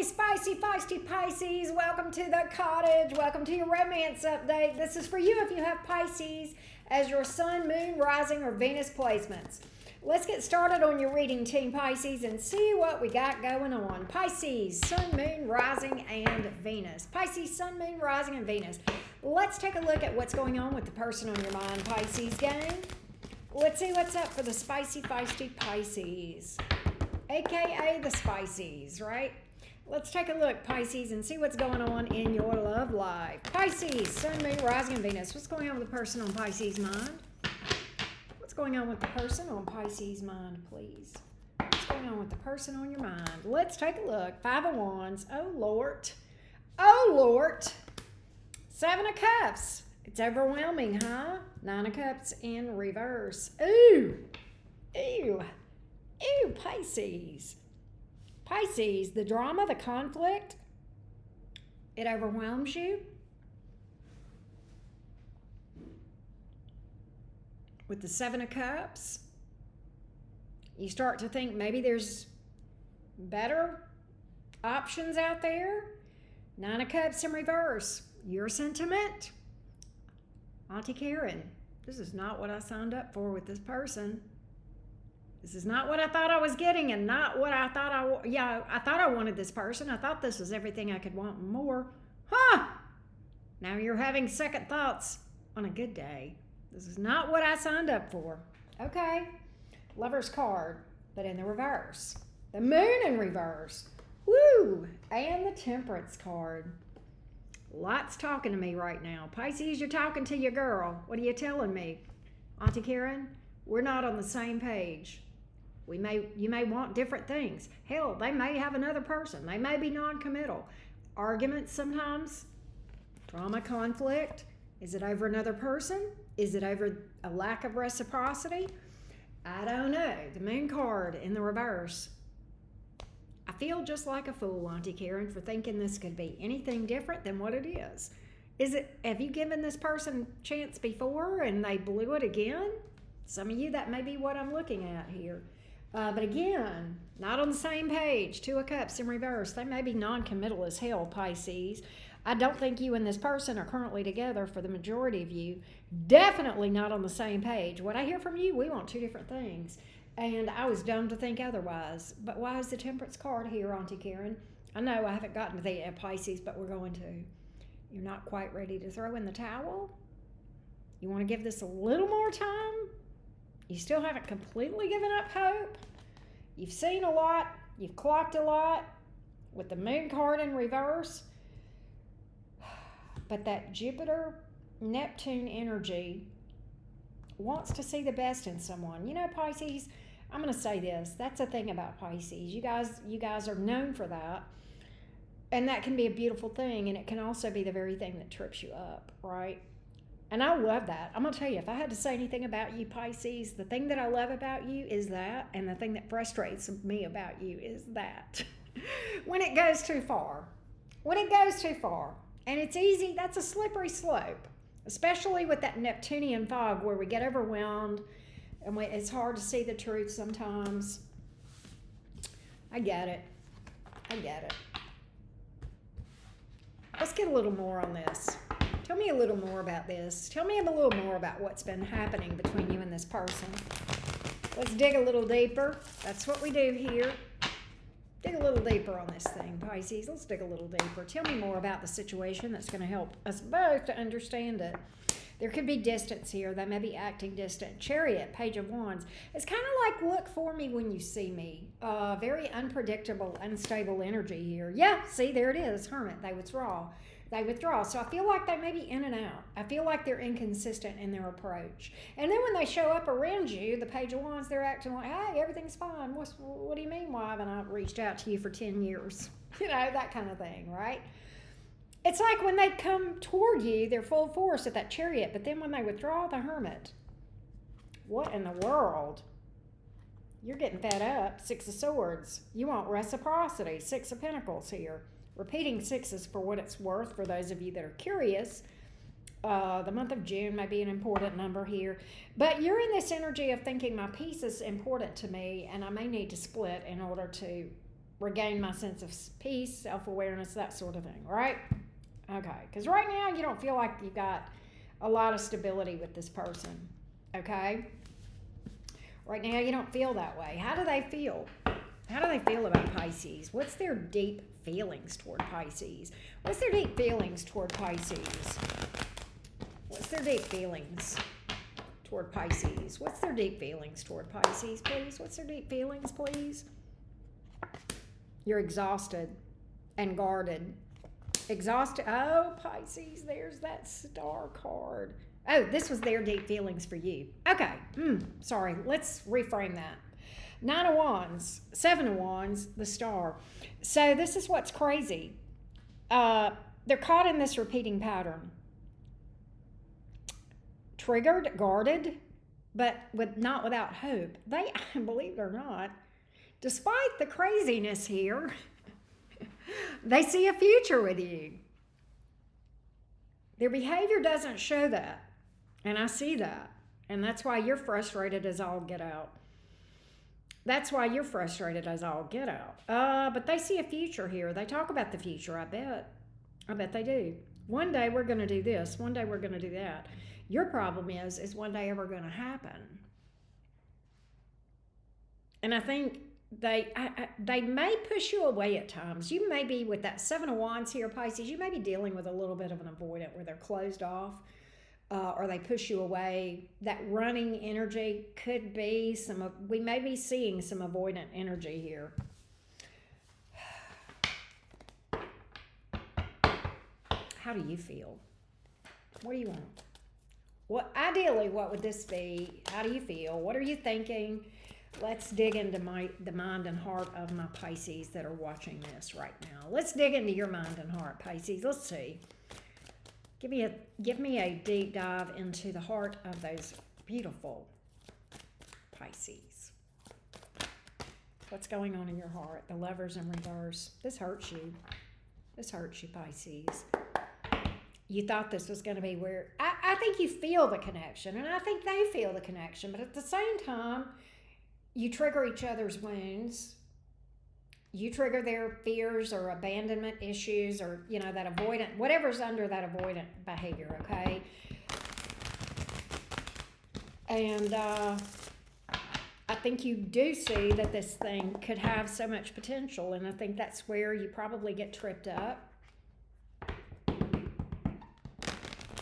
Spicy, feisty Pisces. Welcome to the cottage. Welcome to your romance update. This is for you if you have Pisces as your sun, moon, rising, or Venus placements. Let's get started on your reading, Team Pisces, and see what we got going on. Pisces, sun, moon, rising, and Venus. Pisces, sun, moon, rising, and Venus. Let's take a look at what's going on with the person on your mind, Pisces gang. Let's see what's up for the spicy, feisty Pisces, aka the Spices, right? Let's take a look, Pisces, and see what's going on in your love life. Pisces, sun, moon, rising, and Venus. What's going on with the person on Pisces' mind? What's going on with the person on Pisces' mind, please? What's going on with the person on your mind? Let's take a look. Five of Wands. Oh, Lord. Oh, Lord. Seven of Cups. It's overwhelming, huh? Nine of Cups in reverse. Ooh. Ew. Ew, Pisces. Pisces, the drama, the conflict, it overwhelms you. With the Seven of Cups, you start to think maybe there's better options out there. Nine of Cups in reverse, your sentiment. Auntie Karen, this is not what I signed up for with this person. This is not what I thought I was getting, and not what I thought I thought I wanted this person. I thought this was everything I could want and more. Huh! Now you're having second thoughts on a good day. This is not what I signed up for. Okay. Lover's card, but in the reverse. The moon in reverse. Woo! And the Temperance card. Lots talking to me right now. Pisces, you're talking to your girl. What are you telling me? Auntie Karen, we're not on the same page. You may want different things. Hell, they may have another person. They may be non-committal. Arguments sometimes. Drama, conflict. Is it over another person? Is it over a lack of reciprocity? I don't know. The moon card in the reverse. I feel just like a fool, Auntie Karen, for thinking this could be anything different than what it is. Have you given this person a chance before and they blew it again? Some of you, that may be what I'm looking at here. But again, not on the same page. Two of Cups in reverse. They may be non-committal as hell, Pisces. I don't think you and this person are currently together for the majority of you. Definitely not on the same page. What I hear from you, we want two different things. And I was dumb to think otherwise. But why is the Temperance card here, Auntie Karen? I know I haven't gotten to the Pisces, but we're going to. You're not quite ready to throw in the towel? You want to give this a little more time? You still haven't completely given up hope? You've seen a lot. You've clocked a lot with the moon card in reverse. But that Jupiter-Neptune energy wants to see the best in someone. You know, Pisces, I'm going to say this. That's the thing about Pisces. You guys are known for that. And that can be a beautiful thing. And it can also be the very thing that trips you up, right? And I love that. I'm going to tell you, if I had to say anything about you, Pisces, the thing that I love about you is that, and the thing that frustrates me about you is that. When it goes too far. When it goes too far. And it's easy, that's a slippery slope, especially with that Neptunian fog where we get overwhelmed and it's hard to see the truth sometimes. I get it. Let's get a little more on this. Tell me a little more about this. Tell me a little more about what's been happening between you and this person. Let's dig a little deeper. That's what we do here. Dig a little deeper on this thing, Pisces. Let's dig a little deeper. Tell me more about the situation that's going to help us both to understand it. There could be distance here. They may be acting distant. Chariot, Page of Wands. It's kind of like, look for me when you see me. Very unpredictable, unstable energy here. Yeah, see, there it is. Hermit, they withdraw. So I feel like they may be in and out. I feel like they're inconsistent in their approach. And then when they show up around you, the Page of Wands, they're acting like, hey, everything's fine. What do you mean? Why haven't I reached out to you for 10 years? You know, that kind of thing, right? It's like when they come toward you, they're full force at that Chariot. But then when they withdraw, the Hermit. What in the world? You're getting fed up. Six of Swords. You want reciprocity. Six of Pentacles here. Repeating sixes for what it's worth for those of you that are curious. The month of June may be an important number here. But you're in this energy of thinking my peace is important to me and I may need to split in order to regain my sense of peace, self-awareness, that sort of thing, right? Okay, because right now you don't feel like you've got a lot of stability with this person, okay? Right now you don't feel that way. How do they feel? How do they feel about Pisces? What's their deep feelings toward Pisces? What's their deep feelings toward Pisces? What's their deep feelings toward Pisces? What's their deep feelings toward Pisces, please? What's their deep feelings, please? You're exhausted and guarded. Exhausted. Oh, Pisces, there's that star card. Oh, this was their deep feelings for you. Okay. Sorry. Let's reframe that. 9 of Wands, 7 of Wands, the star. So this is what's crazy. They're caught in this repeating pattern. Triggered, guarded, but not without hope. They, believe it or not, despite the craziness here, they see a future with you. Their behavior doesn't show that. And I see that. And that's why you're frustrated as all get out. That's why you're frustrated as all get out. But they see a future here. They talk about the future, I bet. I bet they do. One day we're going to do this. One day we're going to do that. Your problem is one day ever going to happen? And I think they may push you away at times. You may be, with that 7 of Wands here, Pisces, you may be dealing with a little bit of an avoidant where they're closed off. Or they push you away. That running energy could be we may be seeing some avoidant energy here. How do you feel? What do you want? Ideally, what would this be? How do you feel? What are you thinking? Let's dig into the mind and heart of my Pisces that are watching this right now. Let's dig into your mind and heart, Pisces. Let's see. Give me a deep dive into the heart of those beautiful Pisces. What's going on in your heart? The Lovers in reverse. This hurts you. This hurts you, Pisces. You thought this was going to be where... I think you feel the connection, and I think they feel the connection, but at the same time, you trigger each other's wounds. You trigger their fears or abandonment issues, or, that avoidant, whatever's under that avoidant behavior, okay? And I think you do see that this thing could have so much potential, and I think that's where you probably get tripped up.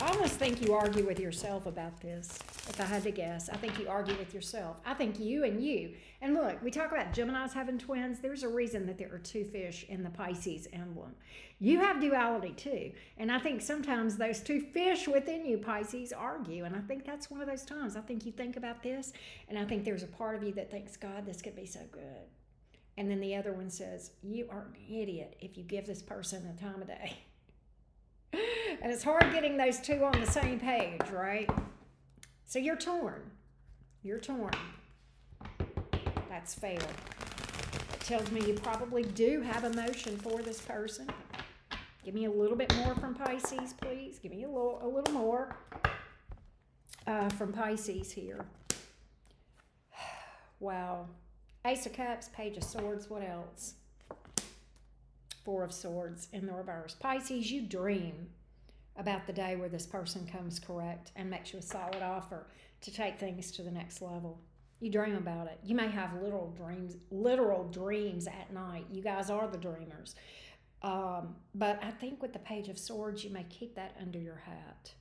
I almost think you argue with yourself about this. If I had to guess, I think you argue with yourself. I think you and you. And look, we talk about Geminis having twins. There's a reason that there are 2 fish in the Pisces emblem. You have duality too. And I think sometimes those 2 fish within you, Pisces, argue. And I think that's one of those times. I think you think about this, and I think there's a part of you that thinks, God, this could be so good. And then the other one says, you are an idiot if you give this person the time of day. And it's hard getting those 2 on the same page, right? So you're torn. You're torn. That's fair. It tells me you probably do have emotion for this person. Give me a little bit more from Pisces, please. Give me a little more from Pisces here. Wow. Ace of Cups, Page of Swords. What else? 4 of Swords in the reverse. Pisces, you dream about the day where this person comes correct and makes you a solid offer to take things to the next level. You dream about it. You may have literal dreams at night. You guys are the dreamers. But I think with the Page of Swords, you may keep that under your hat.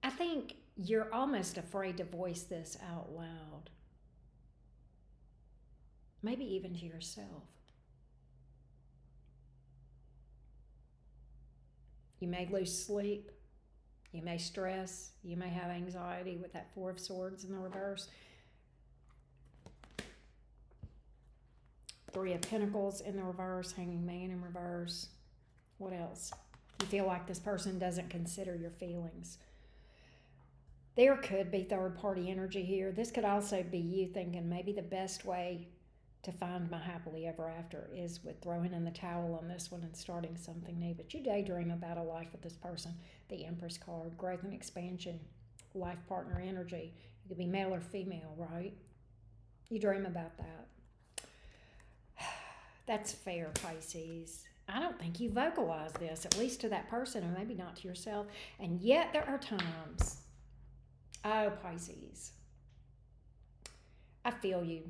I think you're almost afraid to voice this out loud. Maybe even to yourself. You may lose sleep. You may stress. You may have anxiety with that 4 of Swords in the reverse. 3 of Pentacles in the reverse. Hanging Man in reverse. What else? You feel like this person doesn't consider your feelings. There could be third-party energy here. This could also be you thinking maybe the best way to find my happily ever after is with throwing in the towel on this one and starting something new. But you daydream about a life with this person. The Empress card, growth and expansion, life partner energy. You could be male or female, right? You dream about that. That's fair, Pisces. I don't think you vocalize this, at least to that person, or maybe not to yourself. And yet there are times, oh, Pisces, I feel you.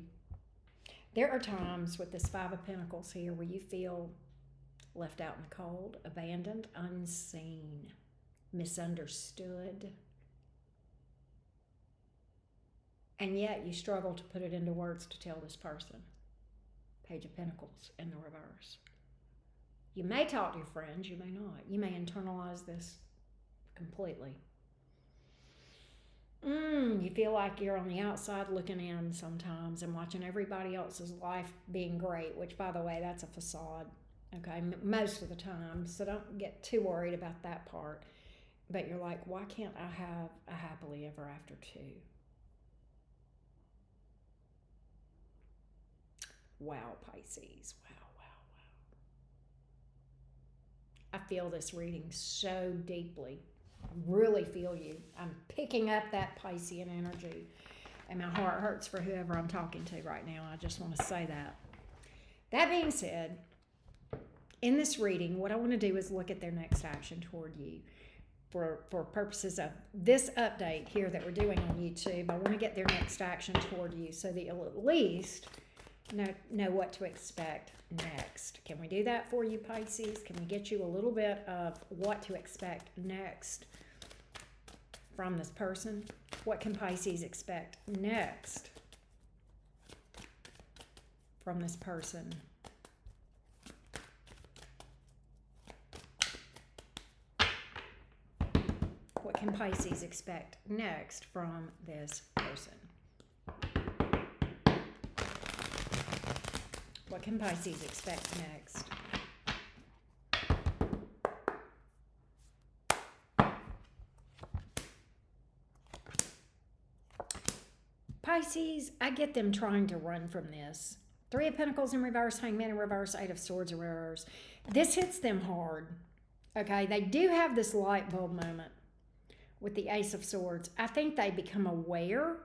There are times with this Five of Pentacles here where you feel left out in the cold, abandoned, unseen, misunderstood. And yet you struggle to put it into words to tell this person. Page of Pentacles in the reverse. You may talk to your friends, you may not. You may internalize this completely. You feel like you're on the outside looking in sometimes and watching everybody else's life being great, which, by the way, that's a facade, okay, most of the time. So don't get too worried about that part. But you're like, why can't I have a happily ever after too? Wow, Pisces. Wow, wow, wow. I feel this reading so deeply. I really feel you. I'm picking up that Piscean energy. And my heart hurts for whoever I'm talking to right now. I just want to say that. That being said, in this reading, what I want to do is look at their next action toward you. For purposes of this update here that we're doing on YouTube, I want to get their next action toward you so that you'll at least know what to expect next. Can we do that for you, Pisces? Can we get you a little bit of what to expect next from this person? What can Pisces expect next from this person? What can Pisces expect next from this person? What can Pisces expect next? Pisces, I get them trying to run from this. Three of Pentacles in reverse, Hangman in reverse, Eight of Swords in reverse. This hits them hard. Okay, they do have this light bulb moment with the Ace of Swords. I think they become aware.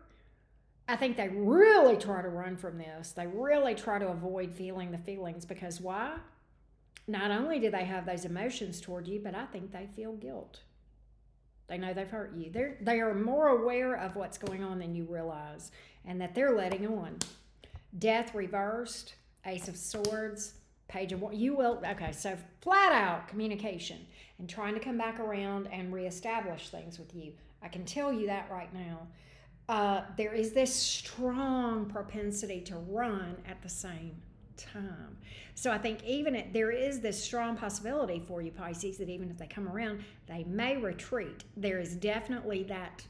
I think they really try to run from this. They really try to avoid feeling the feelings, because why? Not only do they have those emotions toward you, but I think they feel guilt. They know they've hurt you. They are more aware of what's going on than you realize, and that they're letting on. Death reversed, Ace of Swords, Page of Wands. You will, okay, so flat out communication and trying to come back around and reestablish things with you. I can tell you that right now. There is this strong propensity to run at the same time. So I think there is this strong possibility for you, Pisces, that even if they come around, they may retreat. There is definitely that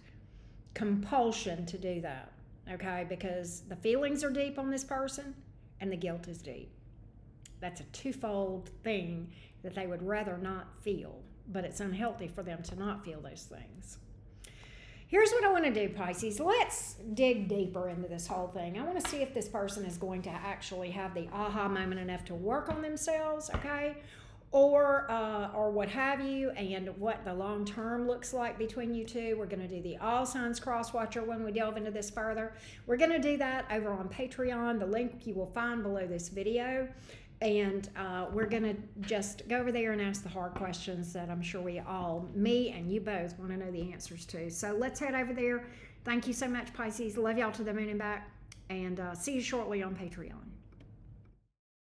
compulsion to do that, okay? Because the feelings are deep on this person and the guilt is deep. That's a twofold thing that they would rather not feel, but it's unhealthy for them to not feel those things. Here's what I want to do, Pisces. Let's dig deeper into this whole thing. I want to see if this person is going to actually have the aha moment enough to work on themselves, okay? Or what have you, and what the long term looks like between you two. We're going to do the All Signs Cross Watcher when we delve into this further. We're going to do that over on Patreon. The link you will find below this video. And we're going to just go over there and ask the hard questions that I'm sure me and you both, want to know the answers to. So let's head over there. Thank you so much, Pisces. Love y'all to the moon and back. And see you shortly on Patreon.